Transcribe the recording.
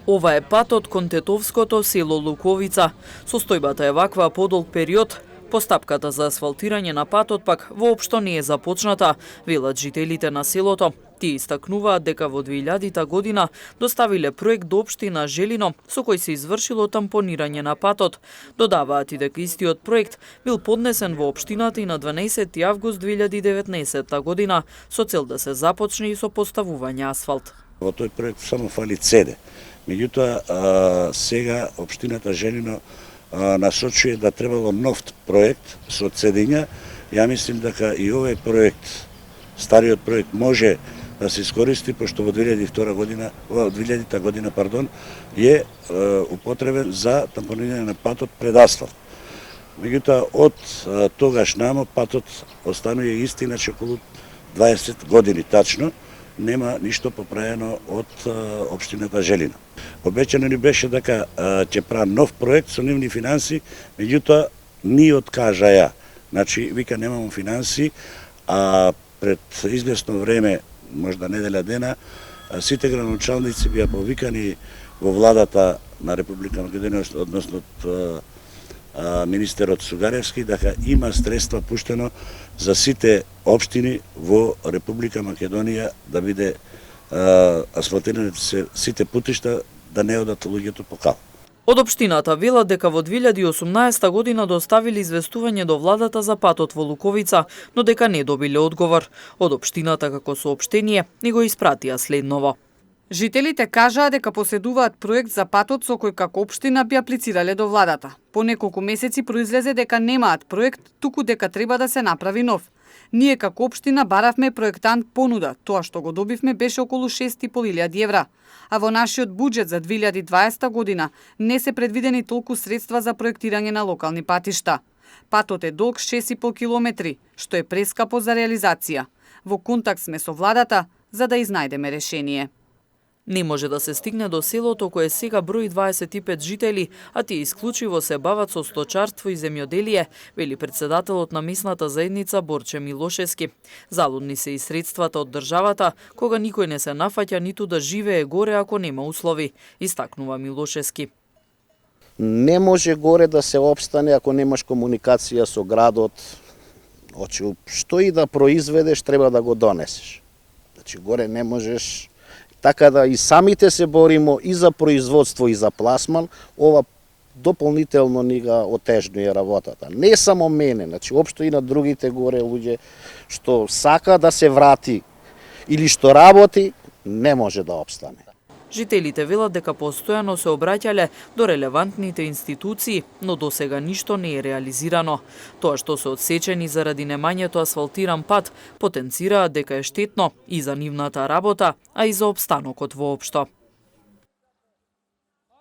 Ова е патот кон тетовското село Луковица. Состојбата е ваква подолг период. Постапката за асфалтирање на патот пак воопшто не е започната, велат жителите на селото. Тие истакнуваат дека во 2000 година доставиле проект до општина Желино со кој се извршило тампонирање на патот. Додаваат и дека истиот проект бил поднесен во општината и на 12 август 2019 година со цел да се започне и со поставување асфалт. Во тој проект само фали цеде. Меѓутоа, сега општината Желино насочува да требало нов проект со цедења. Ја мислим дека и овој проект, стариот проект, може да се искористи, пошто во 2000 година е употребен за тампонирање на патот пред асфалт. Меѓутоа, од тогаш намо патот останува ист, иначе околу 20 години тачно, нема ништо поправено од општината Желино. Обеќано ни беше дека ќе прави нов проект со нивни финанси, меѓутоа ни откажаја. Значи, вика немамо финанси, а пред известно време, можда неделя дена, сите градоначалници бија повикани во владата на Република Македонија, односно од министерот Сугаревски, дека има средства пуштено за сите општини во Република Македонија да биде асфалтирани сите путишта, да не одат луѓето по кал. Од општината велат дека во 2018 година доставили известување до владата за патот во Луковица, но дека не добиле одговор. Од општината како соопштение ни го испратија следново. Жителите кажаа дека поседуваат проект за патот со кој како општина би аплицирале до владата. По неколку месеци произлезе дека немаат проект, туку дека треба да се направи нов. Ние како општина баравме проектант понуда, тоа што го добивме беше околу 6.500 евра. А во нашиот буџет за 2020 година не се предвидени толку средства за проектирање на локални патишта. Патот е долг 6,5 километри, што е прескапо за реализација. Во контакт сме со владата за да изнајдеме решение. Не може да се стигне до селото кое сега брои 25 жители, а тие исклучиво се бават со сточарство и земјоделие, вели председателот на местната заедница Борче Милошевски. Залудни се и средствата од државата, кога никој не се нафаќа ниту да живее горе ако нема услови, истакнува Милошевски. Не може горе да се опстане ако немаш комуникација со градот. Значи, што и да произведеш, треба да го донесеш. Значи, горе не можеш. Така да и самите се боримо и за производство и за пласман, ова дополнително ни га отежнува работата. Не само мене, значи општо и на другите горе луѓе што сака да се врати или што работи, не може да опстане. Жителите велат дека постојано се обраќале до релевантните институции, но досега ништо не е реализирано. Тоа што се одсечени заради немањето асфалтиран пат, потенцираат дека е штетно и за нивната работа, а и за опстанокот воопшто.